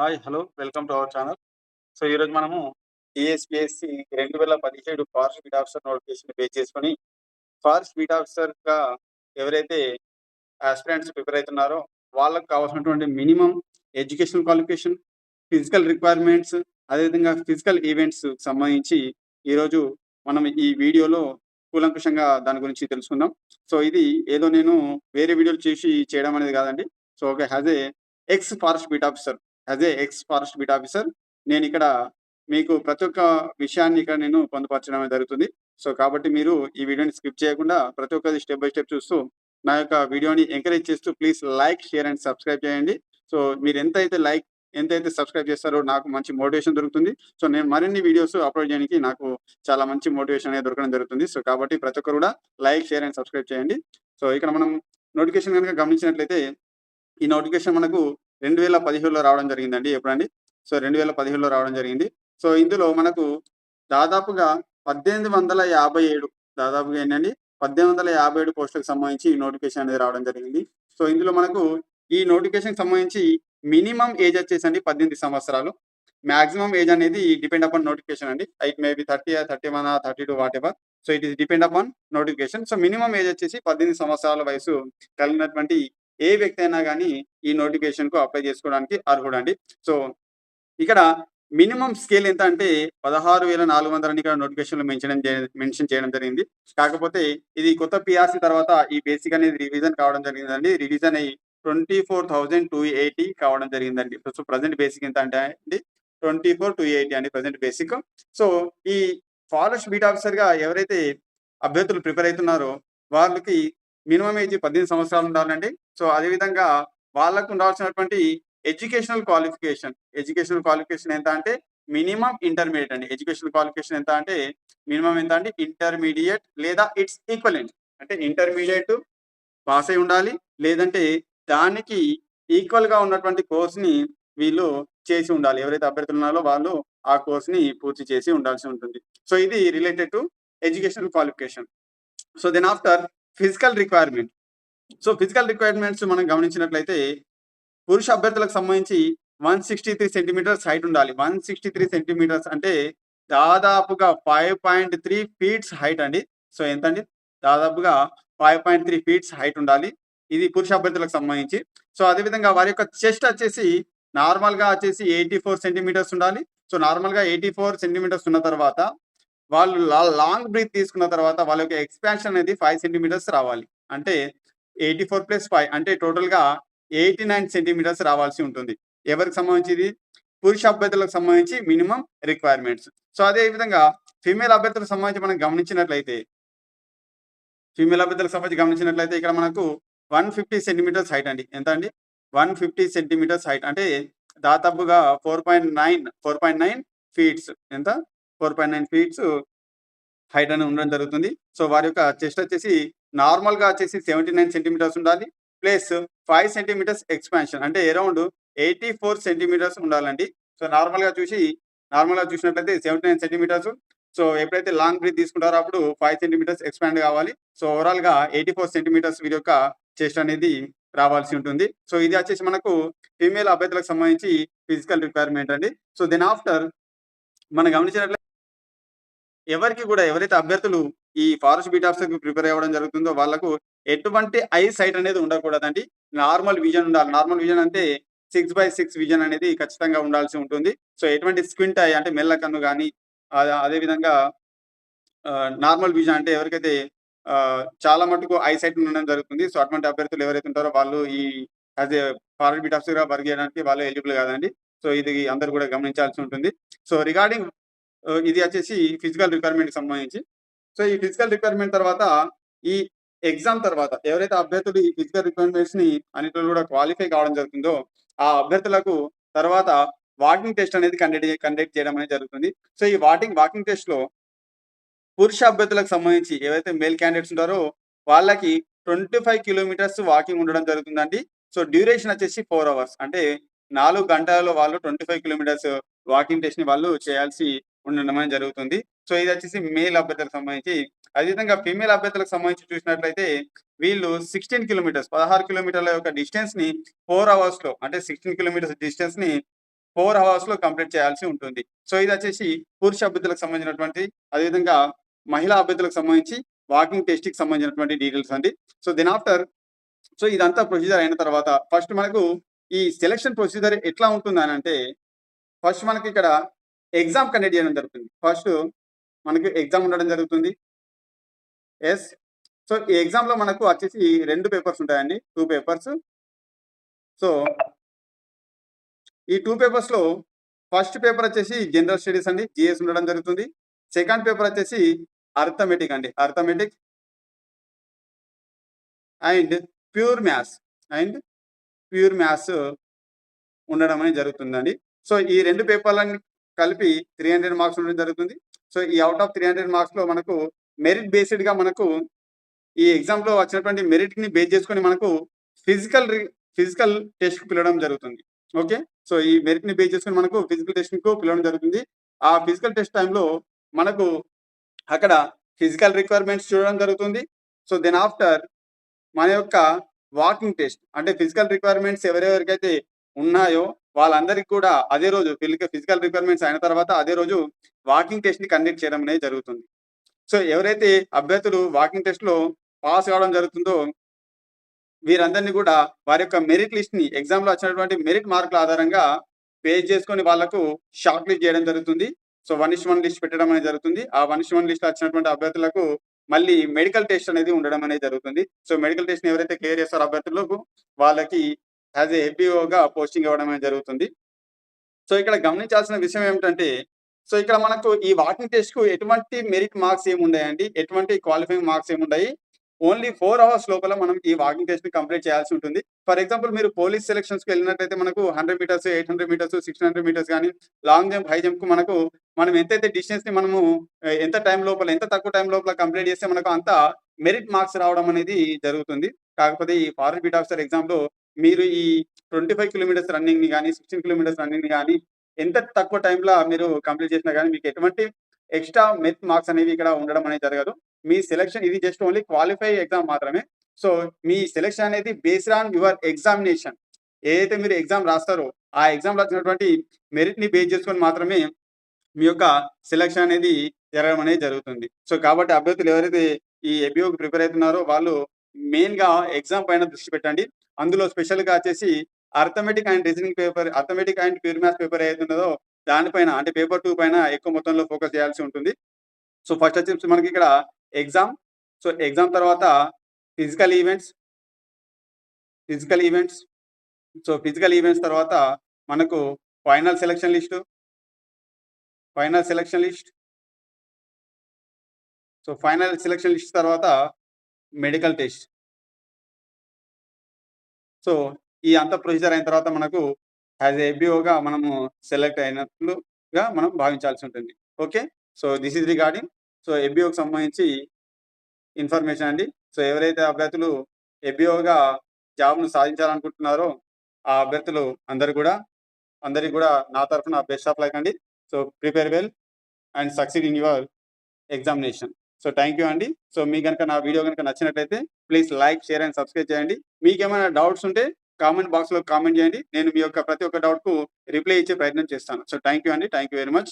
Hi. Hello. Welcome to our channel. So, ఈరోజు మనము TSPSC 2017 forest beat officer notification base చేసుకొని, forest beat ఆఫీసర్‌గా ఎవరైతే యాస్పిరెంట్స్ ప్రిపేర్ అయితున్నారో, వాళ్ళకి కావాల్సినటువంటి minimum educational qualification, physical requirements, అదేవిధంగా ఫిజికల్ ఈవెంట్స్‌కి సంబంధించి ఈరోజు మనం ఈ వీడియోలో కూలంకషంగా దాని గురించి తెలుసుకుందాం. సో, ఇది ఏదో నేను వేరే వీడియోలు చూసి చేయడం అనేది కాదండి. సో, ఒక as a ex forest beat officer ex forest beat officer నేనిక్కడ మీకు ప్రతి ఒక్క విషయాన్ని ఇక్కడ నేను పొందుపరచడం జరుగుతుంది. సో, కాబట్టి మీరు ఈ వీడియోని స్కిప్ చేయకుండా ప్రతి ఒక్కటి స్టెప్ బై స్టెప్ చూస్తూ నా యొక్క వీడియోని ఎంకరేజ్ చేస్తూ please like, share and subscribe చేయండి. సో, మీరు ఎంతైతే సబ్స్క్రైబ్ చేస్తారో నాకు మంచి మోటివేషన్ దొరుకుతుంది. సో, నేను మరిన్ని వీడియోస్ అప్‌లోడ్ చేయడానికి నాకు చాలా మంచి మోటివేషన్ అనేది దొరకడం జరుగుతుంది. సో, కాబట్టి ప్రతి ఒక్కరు కూడా లైక్, షేర్ అండ్ సబ్స్క్రైబ్ చేయండి. సో, ఇక్కడ మనం నోటిఫికేషన్ గనుక గమనించినట్లయితే ఈ నోటిఫికేషన్ మనకు 2017లో రావడం జరిగిందండి. ఎప్పుడండి? సో, 2017లో రావడం జరిగింది. సో, ఇందులో మనకు దాదాపుగా 1857 దాదాపుగా ఏంటండి 1857 పోస్టులకు సంబంధించి ఈ నోటిఫికేషన్ అనేది రావడం జరిగింది. సో, ఇందులో మనకు ఈ నోటిఫికేషన్‌కి సంబంధించి మినిమమ్ ఏజ్ వచ్చేసండి 18 సంవత్సరాలు. మాక్సిమం ఏజ్ అనేది డిపెండ్ అపాన్ నోటిఫికేషన్ అండి. It may be 30, 31, 32 whatever. So, it is depend upon notification. So, minimum age వచ్చేసి 18 సంవత్సరాల వయసు కలిగినటువంటి ఏ వ్యక్తి అయినా గాని ఈ నోటిఫికేషన్‌కు అప్లై చేసుకోవడానికి అర్హుడండి. సో, ఇక్కడ మినిమమ్ స్కేల్ ఎంత అంటే 16,400 అని ఇక్కడ నోటిఫికేషన్‌లో మెన్షన్ చేయడం జరిగింది. కాకపోతే ఇది కొత్త పీఆర్‌సీ తర్వాత ఈ బేసిక్ అనేది రివిజన్ కావడం జరిగిందండి. రివిజన్ అయ్యి 24,280 కావడం జరిగిందండి. సో, ప్రెజెంట్ బేసిక్ ఎంత అంటే అండి 24,280 అండి ప్రెజెంట్ బేసిక్. సో, ఈ ఫారెస్ట్ బీట్ ఆఫీసర్‌గా ఎవరైతే అభ్యర్థులు ప్రిపేర్ అయితున్నారో వాళ్ళకి మినిమమ్ ఏజ్ 18 సంవత్సరాలు ఉండాలండి. సో, అదే విధంగా వాళ్ళకు ఉండాల్సినటువంటి ఎడ్యుకేషనల్ క్వాలిఫికేషన్ ఎంత అంటే మినిమమ్ ఇంటర్మీడియేట్ అండి. ఎడ్యుకేషనల్ క్వాలిఫికేషన్ ఎంత అంటే మినిమమ్ ఎంత అంటే ఇంటర్మీడియేట్ లేదా ఇట్స్ ఈక్వివలెంట్. అంటే ఇంటర్మీడియేట్ పాస్ అయి ఉండాలి. లేదంటే దానికి ఈక్వల్‌గా ఉన్నటువంటి కోర్స్‌ని వీళ్ళు చేసి ఉండాలి. ఎవరైతే అభ్యర్థులు ఉన్నారో వాళ్ళు ఆ కోర్స్‌ని పూర్తి చేసి ఉండాల్సి ఉంటుంది. సో, ఇది related to educational qualification. So, then after physical requirement. So, physical requirements మనం గమనించినట్లయితే పురుష అభ్యర్థులకు సంబంధించి 163 సెంటీమీటర్స్ హైట్ ఉండాలి. 163 సెంటీమీటర్స్ అంటే దాదాపుగా 5.3 ఫీట్స్ హైట్ అండి. సో, ఎంతండి? దాదాపుగా 5.3 ఫీట్స్ హైట్ ఉండాలి. ఇది పురుష అభ్యర్థులకు సంబంధించి. సో, అదే విధంగా వారి యొక్క చెస్ట్ వచ్చేసి నార్మల్‌గా వచ్చేసి 84 సెంటీమీటర్స్ ఉండాలి. సో, నార్మల్‌గా 84 సెంటీమీటర్స్ ఉన్న తర్వాత వాళ్ళు లాంగ్ బ్రీత్ తీసుకున్న తర్వాత వాళ్ళ యొక్క ఎక్స్‌పాన్షన్ అనేది 5 సెంటీమీటర్స్ రావాలి. అంటే 84 + 5 అంటే టోటల్‌గా 89 సెంటీమీటర్స్ రావాల్సి ఉంటుంది. ఎవరికి సంబంధించి ఇది? పురుష అభ్యర్థులకు సంబంధించి మినిమమ్ రిక్వైర్మెంట్స్. సో, అదే విధంగా ఫీమేల్ అభ్యర్థులకు సంబంధించి మనం గమనించినట్లయితే ఇక్కడ మనకు 150 సెంటీమీటర్స్ హైట్ అండి. ఎంత అండి? 150 సెంటీమీటర్స్ హైట్ అంటే దాదాపుగా 4.9 ఫీట్స్. ఎంత? 4.9 ఫీట్స్ హైట్ అనేది ఉండడం జరుగుతుంది. సో, వారి యొక్క చెస్ట్ వచ్చేసి నార్మల్‌గా వచ్చేసి 79 సెంటీమీటర్స్ ఉండాలి. ప్లస్ 5 సెంటీమీటర్స్ ఎక్స్‌పాన్షన్ అంటే అరౌండ్ 84 సెంటీమీటర్స్ ఉండాలండి. సో, నార్మల్‌గా చూసినట్లయితే 79 సెంటీమీటర్స్. సో, ఎప్పుడైతే లాంగ్ బ్రీత్ తీసుకుంటారో అప్పుడు 5 సెంటీమీటర్స్ ఎక్స్‌పాండ్ కావాలి. సో, ఓవరాల్‌గా 84 సెంటీమీటర్స్ వీరి యొక్క చెస్ట్ అనేది రావాల్సి ఉంటుంది. సో, ఇది వచ్చేసి మనకు ఫీమేల్ అభ్యర్థులకు సంబంధించి ఫిజికల్ రిక్వైర్మెంట్ అండి. సో, దెన్ ఆఫ్టర్ మనం గమనించినట్లయితే ఎవరైతే అభ్యర్థులు ఈ ఫారెస్ట్ బీట్ ఆఫీసర్‌కి ప్రిపేర్ అవ్వడం జరుగుతుందో వాళ్ళకు ఎటువంటి ఐ సైట్ అనేది ఉండకూడదండి. నార్మల్ విజన్ ఉండాలి. నార్మల్ విజన్ అంటే 6/6 విజన్ అనేది ఖచ్చితంగా ఉండాల్సి ఉంటుంది. సో, ఎటువంటి స్క్వింట్ ఐ అంటే మెల్ల కన్ను గాని అదే విధంగా నార్మల్ విజన్ అంటే ఎవరికైతే చాలా మటుకు ఐ సైట్ ఉండడం జరుగుతుంది. సో, అటువంటి అభ్యర్థులు ఎవరైతే ఉంటారో వాళ్ళు ఈ యాస్ ఎ ఫారెస్ట్ బీట్ ఆఫీసర్‌గా వర్క్ చేయడానికి వాళ్ళు ఎలిజిబుల్ కాదండి. సో, ఇది అందరూ కూడా గమనించాల్సి ఉంటుంది. సో, రిగార్డింగ్ ఇది వచ్చేసి ఫిజికల్ రిక్వైర్మెంట్‌కి సంబంధించి. సో, ఈ ఫిజికల్ రిక్వైర్మెంట్ తర్వాత ఈ ఎగ్జామ్ తర్వాత ఎవరైతే అభ్యర్థులు ఈ ఫిజికల్ రిక్వైర్మెంట్స్‌ని అన్నిట్లో కూడా క్వాలిఫై కావడం జరుగుతుందో, ఆ అభ్యర్థులకు తర్వాత వాకింగ్ టెస్ట్ అనేది కండక్ట్ చేయడం అనేది జరుగుతుంది. సో, ఈ వాకింగ్ టెస్ట్‌లో పురుష అభ్యర్థులకు సంబంధించి ఏవైతే మేల్ క్యాండిడేట్స్ ఉంటారో వాళ్ళకి 25 కిలోమీటర్స్ వాకింగ్ ఉండడం జరుగుతుందండి. సో, డ్యూరేషన్ వచ్చేసి 4 అవర్స్. అంటే 4 గంటలలో వాళ్ళు 25 కిలోమీటర్స్ వాకింగ్ టెస్ట్‌ని వాళ్ళు చేయాల్సి ఉండడం అనేది జరుగుతుంది. సో, ఇది వచ్చేసి మేల్ అభ్యర్థులకు సంబంధించి. అదేవిధంగా ఫీమేల్ అభ్యర్థులకు సంబంధించి చూసినట్లయితే వీళ్ళు 16 కిలోమీటర్ల యొక్క డిస్టెన్స్‌ని 4 అవర్స్‌లో అంటే 16 కిలోమీటర్స్ డిస్టెన్స్‌ని 4 అవర్స్‌లో కంప్లీట్ చేయాల్సి ఉంటుంది. సో, ఇదొచ్చేసి పురుష అభ్యర్థులకు సంబంధించినటువంటి అదేవిధంగా మహిళా అభ్యర్థులకు సంబంధించి వాకింగ్ టెస్ట్‌కి సంబంధించినటువంటి డీటెయిల్స్ అండి. సో, దెన్ ఆఫ్టర్ సో, ఇదంతా ప్రొసీజర్ అయిన తర్వాత ఫస్ట్ మనకు ఈ సెలక్షన్ ప్రొసీజర్ ఎట్లా ఉంటుందనంటే, ఫస్ట్ మనకిక్కడ ఎగ్జామ్ కండక్ట్ చేయడం జరుగుతుంది. ఫస్ట్ మనకి ఎగ్జామ్ ఉండడం జరుగుతుంది. యెస్. సో, ఈ ఎగ్జామ్‌లో మనకు వచ్చేసి 2 పేపర్స్ ఉంటాయండి. 2 పేపర్స్. సో, ఈ 2 పేపర్స్‌లో ఫస్ట్ పేపర్ వచ్చేసి జనరల్ స్టడీస్ అండి. జీఎస్ ఉండడం జరుగుతుంది. సెకండ్ పేపర్ వచ్చేసి అర్థమెటిక్ అండి. Arithmetic and pure maths and pure maths ఉండడం అనేది జరుగుతుందండి. సో, ఈ 2 పేపర్‌లని కలిపి 300 మార్క్స్ ఉండడం జరుగుతుంది. సో, ఈ ఔట్ ఆఫ్ 300 మార్క్స్‌లో మనకు మెరిట్ బేస్డ్‌గా మనకు ఈ ఎగ్జామ్‌లో వచ్చినటువంటి మెరిట్‌ని బేస్ చేసుకొని మనకు ఫిజికల్ టెస్ట్‌కి పిలవడం జరుగుతుంది. ఓకే. సో, ఈ మెరిట్‌ని బేస్ చేసుకొని మనకు ఫిజికల్ టెస్ట్‌కు పిలవడం జరుగుతుంది. ఆ ఫిజికల్ టెస్ట్ టైమ్‌లో మనకు అక్కడ ఫిజికల్ రిక్వైర్మెంట్స్ చూడడం జరుగుతుంది. సో, దెన్ ఆఫ్టర్ మన యొక్క వాకింగ్ టెస్ట్ అంటే ఫిజికల్ రిక్వైర్మెంట్స్ ఎవరెవరికైతే ఉన్నాయో వాళ్ళందరికి కూడా అదే రోజు ఫిజికల్ రిక్వైర్మెంట్స్ అయిన తర్వాత అదే రోజు వాకింగ్ టెస్ట్‌ని కండక్ట్ చేయడం అనేది జరుగుతుంది. సో, ఎవరైతే అభ్యర్థులు వాకింగ్ టెస్ట్‌లో పాస్ కావడం జరుగుతుందో వీరందరిని కూడా వారి యొక్క మెరిట్ లిస్ట్‌ని ఎగ్జామ్‌లో వచ్చినటువంటి మెరిట్ మార్కుల ఆధారంగా బేస్ చేసుకొని వాళ్ళకు షార్ట్ లిస్ట్ చేయడం జరుగుతుంది. సో, 1:1 లిస్ట్ పెట్టడం అనేది జరుగుతుంది. ఆ 1:1 లిస్ట్‌లో వచ్చినటువంటి అభ్యర్థులకు మళ్ళీ మెడికల్ టెస్ట్ అనేది ఉండడం అనేది జరుగుతుంది. సో, మెడికల్ టెస్ట్‌ని ఎవరైతే క్లియర్ చేస్తారో అభ్యర్థులకు వాళ్ళకి యాస్ ఎ ఏపీఓగా పోస్టింగ్ ఇవ్వడం అనేది జరుగుతుంది. సో, ఇక్కడ గమనించాల్సిన విషయం ఏమిటంటే, సో, ఇక్కడ మనకు ఈ వాకింగ్ టెస్ట్‌కు ఎటువంటి మెరిట్ మార్క్స్ ఏముండయండి. ఎటువంటి క్వాలిఫైయింగ్ మార్క్స్ ఏముండయి. ఓన్లీ 4 అవర్స్ లోపల మనం ఈ వాకింగ్ టెస్ట్‌ని కంప్లీట్ చేయాల్సి ఉంటుంది. ఫర్ ఎగ్జాంపుల్ మీరు పోలీస్ సెలక్షన్స్‌కి వెళ్ళినట్టయితే మనకు 100 మీటర్స్, 800 మీటర్స్, 1600 మీటర్స్ గాని లాంగ్ జంప్, హై జంప్‌కు మనకు మనం ఎంతైతే డిస్టెన్స్‌ని మనము ఎంత టైం లోపల ఎంత తక్కువ టైం లోపల కంప్లీట్ చేస్తే మనకు అంత మెరిట్ మార్క్స్ రావడం అనేది జరుగుతుంది. కాకపోతే ఈ ఫారెస్ట్ బీట్ ఆఫీసర్ ఎగ్జామ్‌లో మీరు ఈ 25 కిలోమీటర్స్ రన్నింగ్‌ని గాని, 16 కిలోమీటర్స్ రన్నింగ్‌ని గాని ఎంత తక్కువ టైంలో మీరు కంప్లీట్ చేసినా గాని మీకు ఎటువంటి ఎక్స్‌ట్రా మెరిట్ మార్క్స్ అనేవి ఇక్కడ ఉండడం అనేది జరగదు. మీ సెలక్షన్ ఇది జస్ట్ ఓన్లీ క్వాలిఫై ఎగ్జామ్ మాత్రమే. సో, మీ సెలక్షన్ అనేది బేస్డ్ ఆన్ యువర్ ఎగ్జామినేషన్. ఏదైతే మీరు ఎగ్జామ్ రాస్తారో, ఆ ఎగ్జామ్‌లో వచ్చినటువంటి మెరిట్‌ని బేస్ చేసుకొని మాత్రమే మీ యొక్క సెలక్షన్ అనేది జరగడం అనేది జరుగుతుంది. సో, కాబట్టి అభ్యర్థులు ఎవరైతే ఈ ఏపీఓకి ప్రిపేర్ అయితున్నారో వాళ్ళు మెయిన్‌గా ఎగ్జామ్ పైన దృష్టి పెట్టండి. అందులో స్పెషల్‌గా వచ్చేసి arithmetic and reasoning paper, arithmetic and pure maths paper ఏదైతే ఉన్నదో దానిపైన అంటే పేపర్ 2 పైన ఎక్కువ మొత్తంలో ఫోకస్ చేయాల్సి ఉంటుంది. సో, ఫస్ట్ వచ్చేసి మనకి ఇక్కడ ఎగ్జామ్. సో, ఎగ్జామ్ తర్వాత physical events, physical events. So, physical events తర్వాత మనకు final selection list, final selection list. So, final selection list తర్వాత మెడికల్ టెస్ట్. సో, ఈ అంతా ప్రొసీజర్ అయిన తర్వాత మనకు యాస్ ఎ ఏబీఓగా మనము సెలెక్ట్ అయినట్లుగా మనం భావించాల్సి ఉంటుంది. Okay. So, this is regarding so, ఏబీఓకి సంబంధించి ఇన్ఫర్మేషన్ అండి. సో, ఎవరైతే అభ్యర్థులు ఏబీఓగా జాబ్‌ను సాధించాలనుకుంటున్నారో ఆ అభ్యర్థులు అందరికి కూడా నా తరఫున బెస్ట్ ఆఫ్ లక్ అండి. So, prepare well and succeed in your examination. So, thank you అండి. సో, మీకు గనుక నా వీడియో గనుక నచ్చినట్లయితే please like, share and subscribe చేయండి. మీకేమైనా డౌట్స్ ఉంటే కామెంట్ బాక్స్‌లో కామెంట్ చేయండి. నేను మీ యొక్క ప్రతి ఒక్క డౌట్‌కు రిప్లై ఇచ్చే ప్రయత్నం చేస్తాను. సో, థాంక్ యూ అండి. Thank you very much.